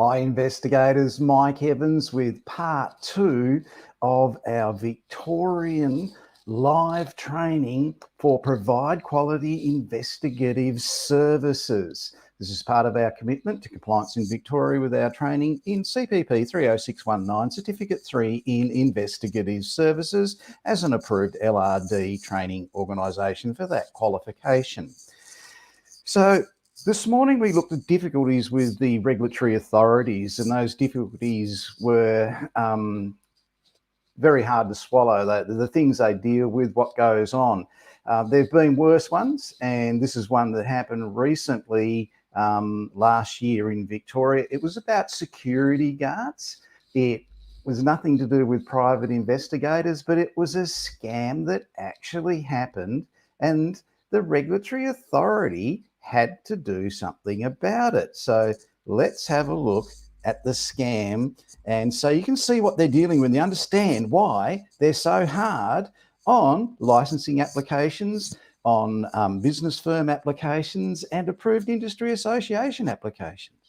Hi investigators, Mike Evans with part 2 of our Victorian live training for Provide Quality Investigative Services. This is part of our commitment to compliance in Victoria with our training in CPP30619 Certificate III in Investigative Services as an approved LRD training organisation for that qualification. So this morning we looked at difficulties with the regulatory authorities, and those difficulties were very hard to swallow. The things they deal with, what goes on. There have been worse ones, and this is one that happened recently last year in Victoria. It was about security guards. It was nothing to do with private investigators, but it was a scam that actually happened, and the regulatory authority had to do something about it. So let's have a look at the scam, and so you can see what they're dealing with and understand why they're so hard on licensing applications, on business firm applications and approved industry association applications.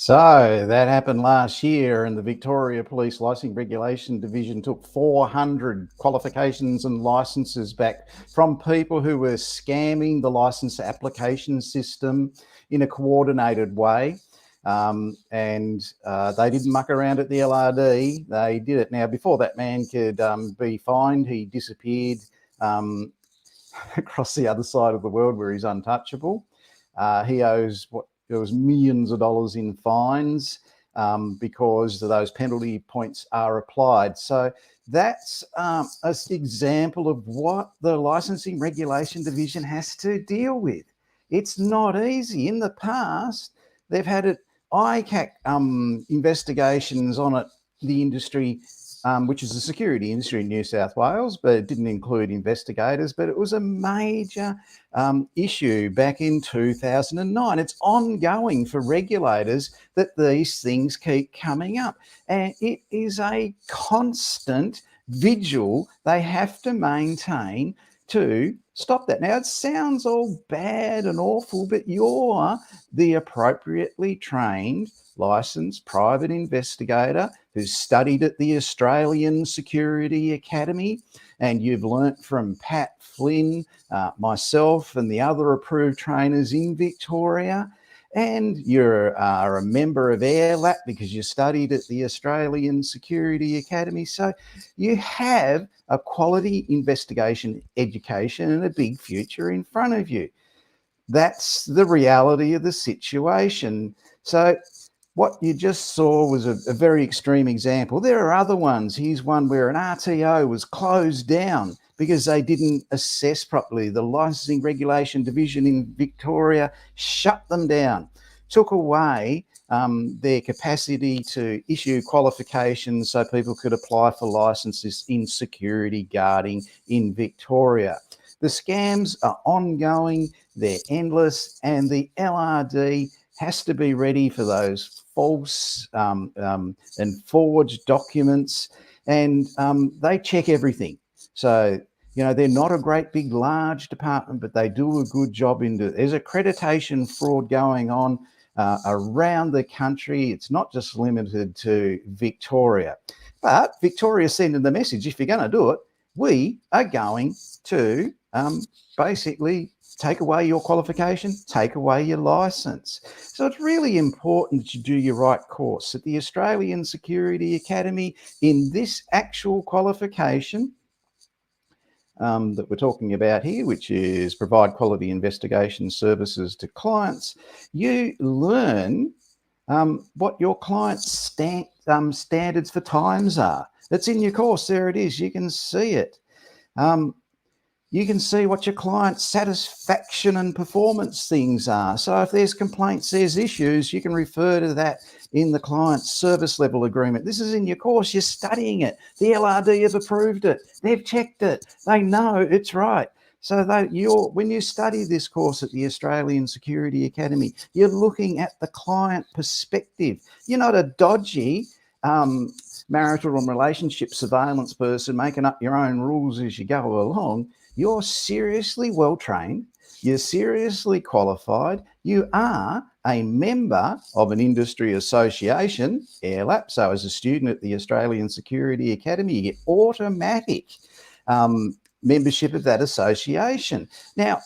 So that happened last year, and the Victoria Police Licensing Regulation Division took 400 qualifications and licenses back from people who were scamming the licence application system in a coordinated way. They didn't muck around at the LRD, they did it. Now, before that man could be fined, he disappeared across the other side of the world where he's untouchable. He owes there was millions of dollars in fines because those penalty points are applied. So that's an example of what the Licensing Regulation Division has to deal with. It's not easy. In the past, they've had ICAC investigations on it, the industry, which is the security industry in New South Wales, but it didn't include investigators, but it was a major issue back in 2009. It's ongoing for regulators that these things keep coming up, and it is a constant vigil they have to maintain to stop that. Now, it sounds all bad and awful, but you're the appropriately trained, licensed private investigator who's studied at the Australian Security Academy, and you've learnt from Pat Flynn, myself, and the other approved trainers in Victoria. And you're a member of AIRLAP because you studied at the Australian Security Academy. So you have a quality investigation education and a big future in front of you. That's the reality of the situation. So what you just saw was a very extreme example. There are other ones. Here's one where an RTO was closed down because they didn't assess properly. The Licensing Regulation Division in Victoria shut them down, took away their capacity to issue qualifications so people could apply for licenses in security guarding in Victoria. The scams are ongoing, they're endless, and the LRD has to be ready for those false and forged documents, and they check everything. So, you know, they're not a great big large department, but they do a good job there's accreditation fraud going on around the country. It's not just limited to Victoria, but Victoria's sending the message, if you're going to do it, we are going to basically take away your qualification, take away your license. So it's really important that you do your right course. At the Australian Security Academy, in this actual qualification that we're talking about here, which is provide quality investigation services to clients, you learn what your clients' standards for times are. It's in your course. There it is. You can see it. You can see what your client's satisfaction and performance things are. So if there's complaints, there's issues, you can refer to that in the client's service level agreement. This is in your course. You're studying it. The LRD have approved it. They've checked it. They know it's right. So when you study this course at the Australian Security Academy, you're looking at the client perspective. You're not a dodgy marital and relationship surveillance person making up your own rules as you go along. You're seriously well trained, you're seriously qualified, you are a member of an industry association, AIRLAP. So as a student at the Australian Security Academy, you get automatic membership of that association. Now,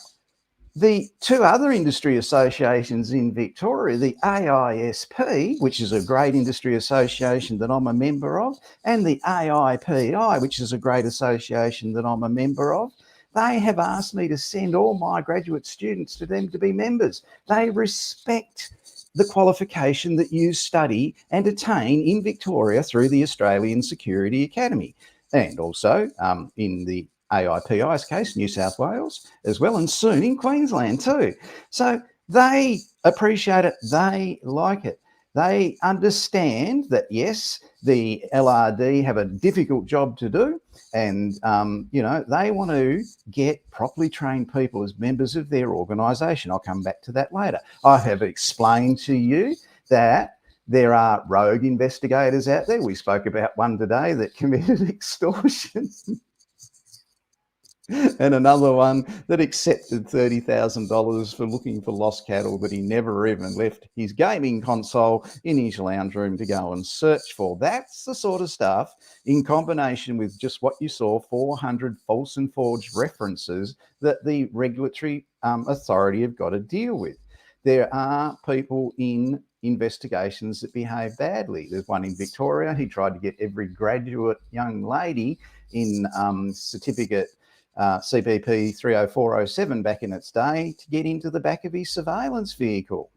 the two other industry associations in Victoria, the AISP, which is a great industry association that I'm a member of, and the AIPI, which is a great association that I'm a member of, they have asked me to send all my graduate students to them to be members. They respect the qualification that you study and attain in Victoria through the Australian Security Academy, and also in the AIPI's case, New South Wales as well, and soon in Queensland too. So they appreciate it, they like it. They understand that, yes, the LRD have a difficult job to do, and you know, they want to get properly trained people as members of their organisation. I'll come back to that later. I have explained to you that there are rogue investigators out there. We spoke about one today that committed extortion. And another one that accepted $30,000 for looking for lost cattle that he never even left his gaming console in his lounge room to go and search for. That's the sort of stuff, in combination with just what you saw, 400 false and forged references, that the regulatory authority have got to deal with. There are people in investigations that behave badly. There's one in Victoria. He tried to get every graduate young lady in certificate CPP30407 back in its day to get into the back of his surveillance vehicle.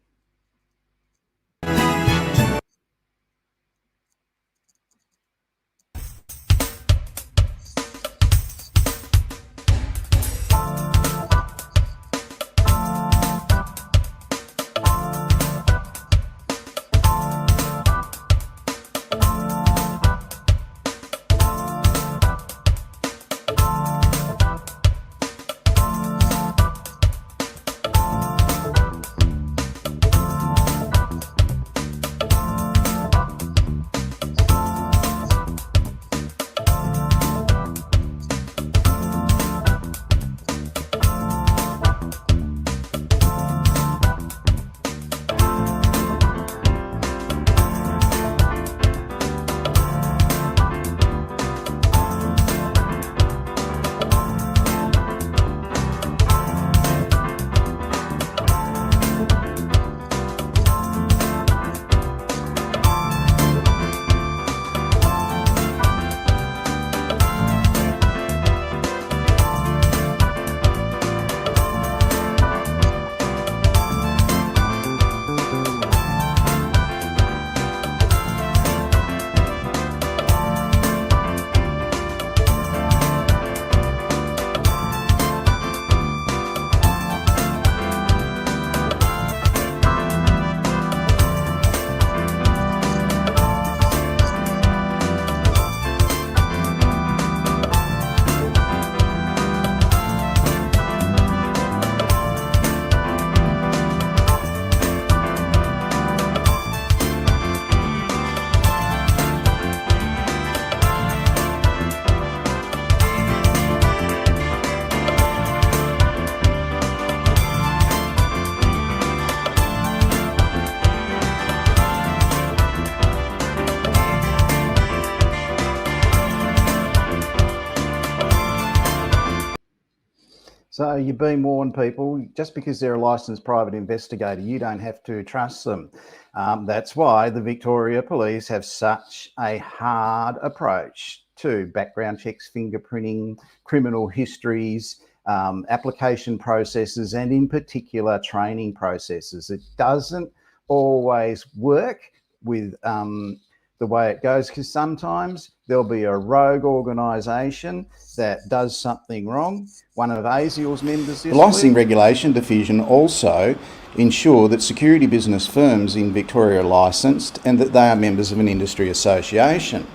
So you've been warned, people. Just because they're a licensed private investigator, you don't have to trust them. That's why the Victoria Police have such a hard approach to background checks, fingerprinting, criminal histories, application processes, and in particular training processes. It doesn't always work with the way it goes, because sometimes there'll be a rogue organisation that does something wrong. One of ASIAL's members this Licensing Regulation Division also ensure that security business firms in Victoria are licensed and that they are members of an industry association.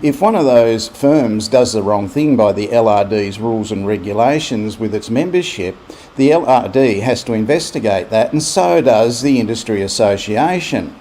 If one of those firms does the wrong thing by the LRD's rules and regulations with its membership, the LRD has to investigate that, and so does the industry association.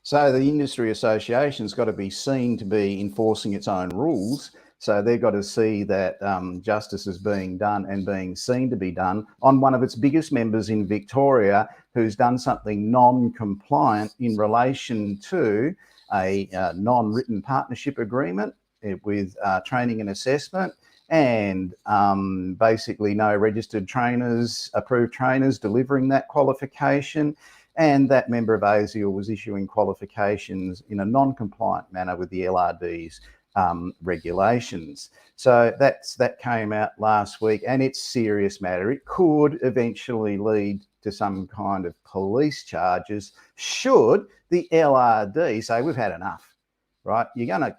So the industry association's got to be seen to be enforcing its own rules. So they've got to see that justice is being done and being seen to be done on one of its biggest members in Victoria, who's done something non-compliant in relation to a non-written partnership agreement with training and assessment, and basically no registered trainers, approved trainers delivering that qualification. And that member of ASIAL was issuing qualifications in a non-compliant manner with the LRD's regulations. So that came out last week, and it's a serious matter. It could eventually lead to some kind of police charges should the LRD say, we've had enough, right?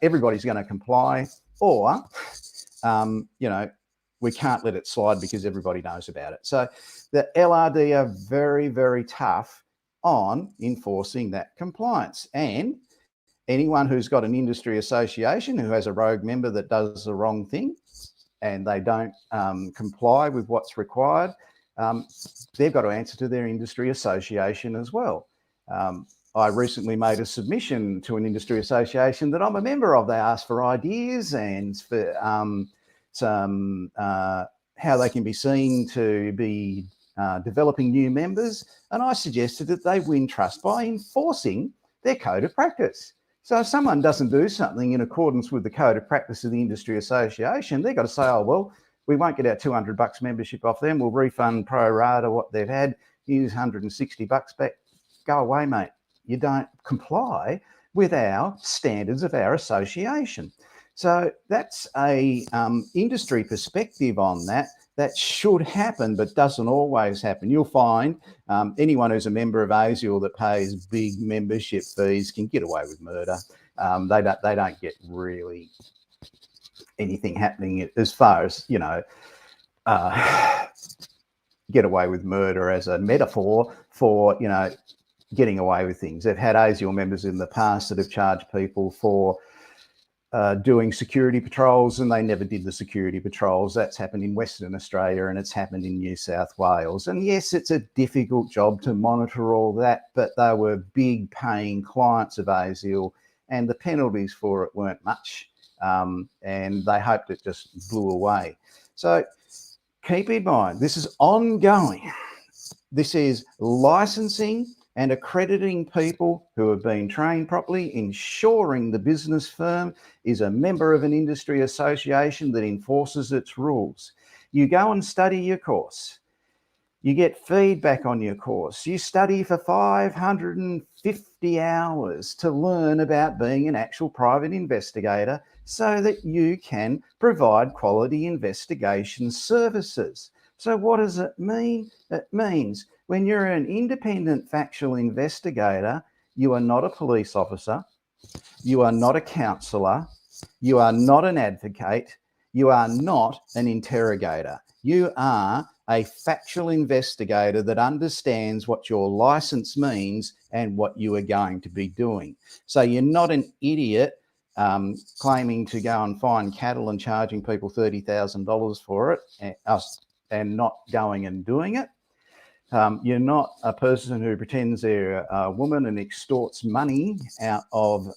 Everybody's gonna comply, or we can't let it slide because everybody knows about it. So the LRD are very, very tough on enforcing that compliance. And anyone who's got an industry association who has a rogue member that does the wrong thing and they don't comply with what's required, they've got to answer to their industry association as well. I recently made a submission to an industry association that I'm a member of. They asked for ideas and for how they can be seen to be developing new members, and I suggested that they win trust by enforcing their code of practice. So if someone doesn't do something in accordance with the code of practice of the industry association, they've got to say, oh, well, we won't get our $200 membership off them. We'll refund pro rata what they've had. Use $160 back. Go away, mate. You don't comply with our standards of our association. So that's a industry perspective on that. That should happen, but doesn't always happen. You'll find anyone who's a member of ASIAL that pays big membership fees can get away with murder. They don't get really anything happening as far as, get away with murder as a metaphor for, getting away with things. They've had ASIAL members in the past that have charged people for doing security patrols, and they never did the security patrols. That's happened in Western Australia and it's happened in New South Wales. And yes, it's a difficult job to monitor all that, but they were big paying clients of ASIAL and the penalties for it weren't much, and they hoped it just blew away. So keep in mind, this is ongoing. This is licensing and accrediting people who have been trained properly, ensuring the business firm is a member of an industry association that enforces its rules. You go and study your course. You get feedback on your course. You study for 550 hours to learn about being an actual private investigator so that you can provide quality investigation services. So what does it mean? It means when you're an independent factual investigator, you are not a police officer, you are not a counsellor, you are not an advocate, you are not an interrogator. You are a factual investigator that understands what your license means and what you are going to be doing. So you're not an idiot claiming to go and find cattle and charging people $30,000 for it and not going and doing it. You're not a person who pretends they're a woman and extorts money out of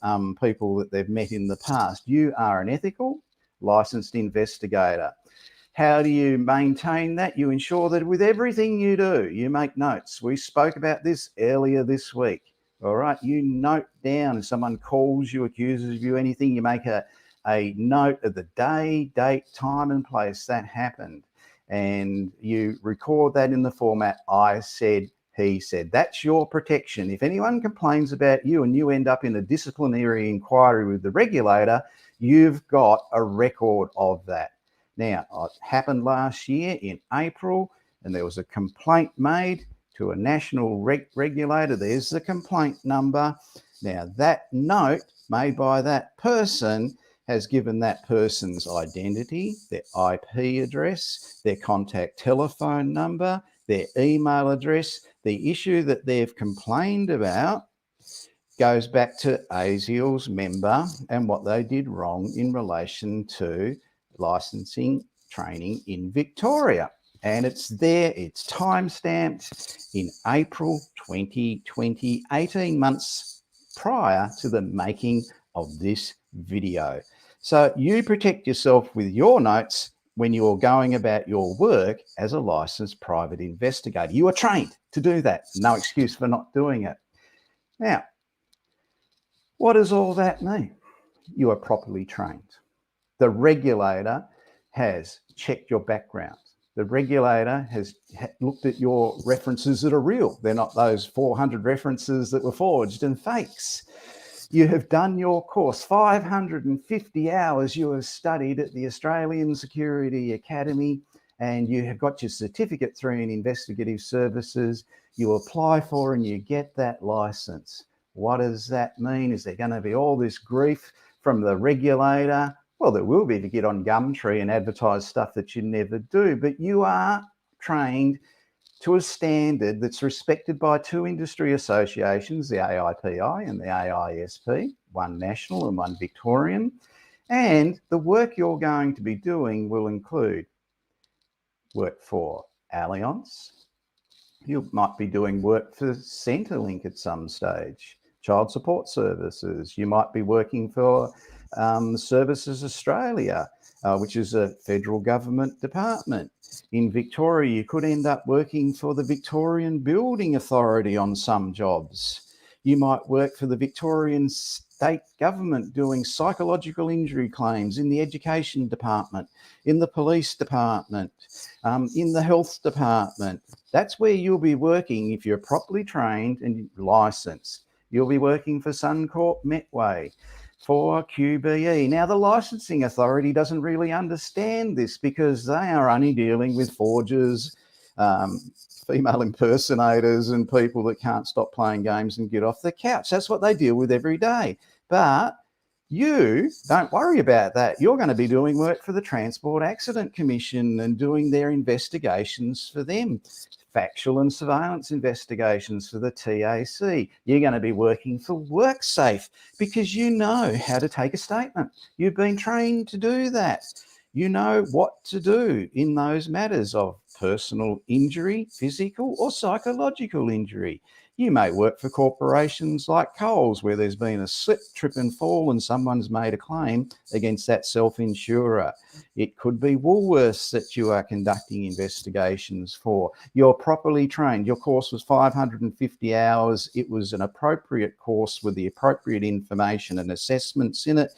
people that they've met in the past. You are an ethical, licensed investigator. How do you maintain that? You ensure that with everything you do, you make notes. We spoke about this earlier this week. All right, you note down if someone calls you, accuses you, anything, you make a note of the day, date, time and place that happened. and you record that in the format I said, he said. That's your protection. If anyone complains about you and you end up in a disciplinary inquiry with the regulator, you've got a record of that. Now, it happened last year in April, and there was a complaint made to a national regulator. There's the complaint number. Now, that note made by that person has given that person's identity, their IP address, their contact telephone number, their email address. The issue that they've complained about goes back to ASIAL's member and what they did wrong in relation to licensing training in Victoria. And it's there, it's time-stamped in April 2020, 18 months prior to the making of this video. So you protect yourself with your notes when you're going about your work as a licensed private investigator. You are trained to do that. No excuse for not doing it. Now, what does all that mean? You are properly trained. The regulator has checked your background. The regulator has looked at your references that are real. They're not those 400 references that were forged and fakes. You have done your course, 550 hours you have studied at the Australian Security Academy, and you have got your Certificate III in Investigative Services. You apply for and you get that license. What does that mean? Is there going to be all this grief from the regulator? Well, there will be if you get on Gumtree and advertise stuff that you never do, but you are trained to a standard that's respected by two industry associations, the AIPI and the AISP, one national and one Victorian. And the work you're going to be doing will include work for Allianz. You might be doing work for Centrelink at some stage, Child Support Services. You might be working for Services Australia, which is a federal government department. In Victoria, you could end up working for the Victorian Building Authority on some jobs. You might work for the Victorian state government doing psychological injury claims in the education department, in the police department, in the health department. That's where you'll be working if you're properly trained and licensed. You'll be working for Suncorp Metway, for QBE. Now, the licensing authority doesn't really understand this because they are only dealing with forgers, female impersonators, and people that can't stop playing games and get off the couch. That's what they deal with every day. But you don't worry about that. You're going to be doing work for the Transport Accident Commission and doing their investigations for them. Factual and surveillance investigations for the TAC. You're going to be working for WorkSafe because you know how to take a statement. You've been trained to do that. You know what to do in those matters of personal injury, physical or psychological injury. You may work for corporations like Coles, where there's been a slip, trip and fall and someone's made a claim against that self-insurer. It could be Woolworths that you are conducting investigations for. You're properly trained. Your course was 550 hours. It was an appropriate course with the appropriate information and assessments in it.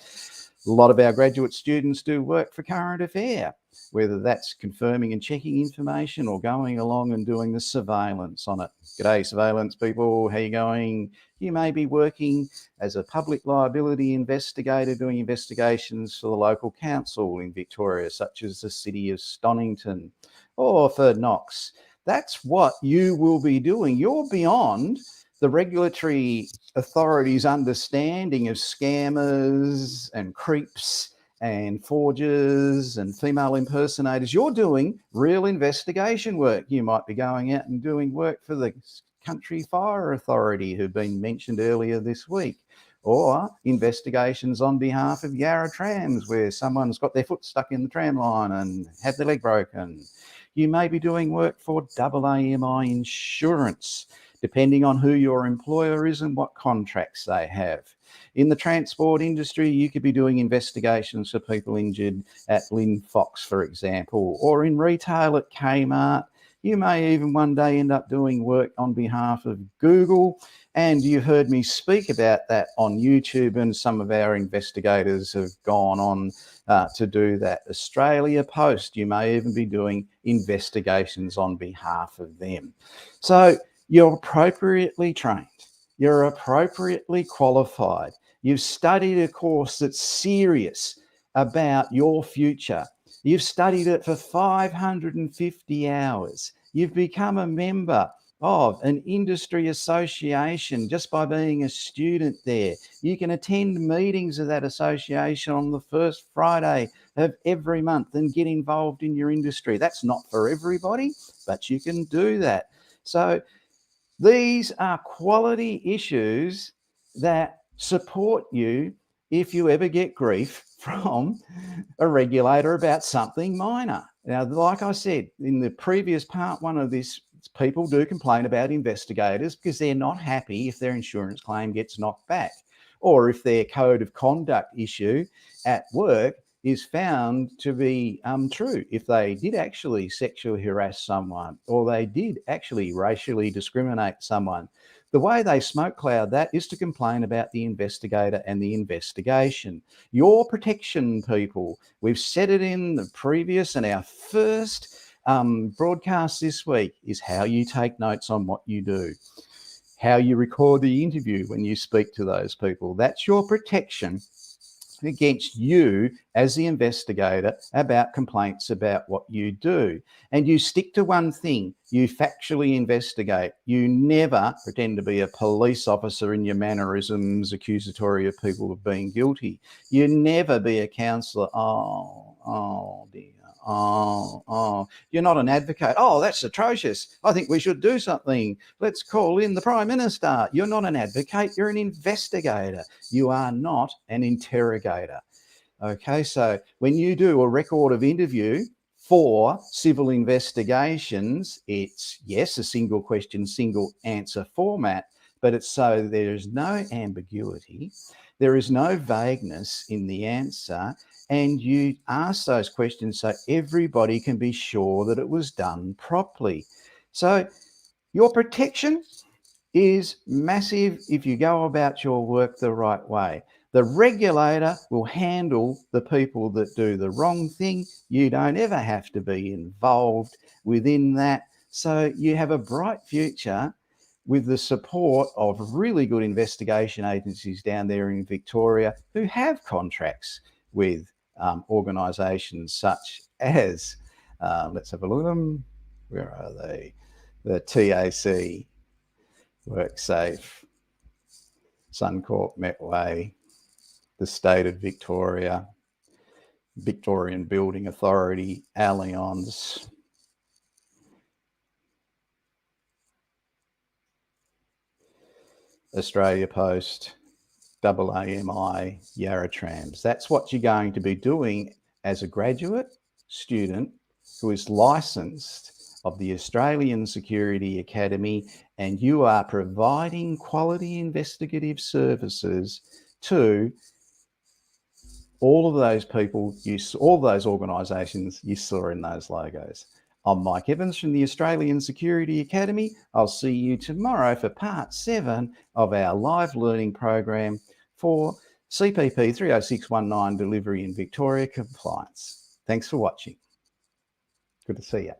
A lot of our graduate students do work for Current Affair, whether that's confirming and checking information or going along and doing the surveillance on it. G'day, surveillance people, how you going? You may be working as a public liability investigator doing investigations for the local council in Victoria, such as the City of Stonington or for Knox. That's what you will be doing. You're beyond the regulatory authorities' understanding of scammers and creeps and forgers and female impersonators. You're doing real investigation work. You might be going out and doing work for the Country Fire Authority, who've been mentioned earlier this week, or investigations on behalf of Yarra Trams, where someone's got their foot stuck in the tram line and had their leg broken. You may be doing work for AAMI Insurance, depending on who your employer is and what contracts they have. In the transport industry, you could be doing investigations for people injured at Lynn Fox, for example, or in retail at Kmart. You may even one day end up doing work on behalf of Google. And you heard me speak about that on YouTube, and some of our investigators have gone on to do that. Australia Post, you may even be doing investigations on behalf of them. So you're appropriately trained. You're appropriately qualified. You've studied a course that's serious about your future. You've studied it for 550 hours. You've become a member of an industry association just by being a student there. You can attend meetings of that association on the first Friday of every month and get involved in your industry. That's not for everybody, but you can do that. So these are quality issues that support you if you ever get grief from a regulator about something minor. Now, like I said in the previous part one of this, people do complain about investigators because they're not happy if their insurance claim gets knocked back, or if their code of conduct issue at work is found to be true, if they did actually sexually harass someone, or they did actually racially discriminate someone. The way they smoke cloud that is to complain about the investigator and the investigation. Your protection, people. We've said it in the previous and our first broadcast this week, is how you take notes on what you do, how you record the interview when you speak to those people. That's your protection against you as the investigator about complaints about what you do. And you stick to one thing: you factually investigate. You never pretend to be a police officer in your mannerisms, accusatory of people of being guilty. You never be a counsellor. Oh dear. Oh, you're not an advocate. Oh, that's atrocious. I think we should do something. Let's call in the Prime Minister. You're not an advocate. You're an investigator. You are not an interrogator. Okay, so when you do a record of interview for civil investigations, it's, yes, a single question, single answer format, but it's so there's no ambiguity, there is no vagueness in the answer, and you ask those questions so everybody can be sure that it was done properly. So your protection is massive if you go about your work the right way. The regulator will handle the people that do the wrong thing. You don't ever have to be involved within that. So you have a bright future with the support of really good investigation agencies down there in Victoria who have contracts with organisations such as, let's have a look at them. Where are they? The TAC, WorkSafe, Suncorp, Metway, the State of Victoria, Victorian Building Authority, Allianz, Australia Post, AAMI, Yarra Trams. That's what you're going to be doing as a graduate student who is licensed of the Australian Security Academy, and you are providing quality investigative services to all of those people, all those organisations you saw in those logos. I'm Mike Evans from the Australian Security Academy. I'll see you tomorrow for part 7 of our live learning program for CPP30619 delivery in Victoria compliance. Thanks for watching. Good to see you.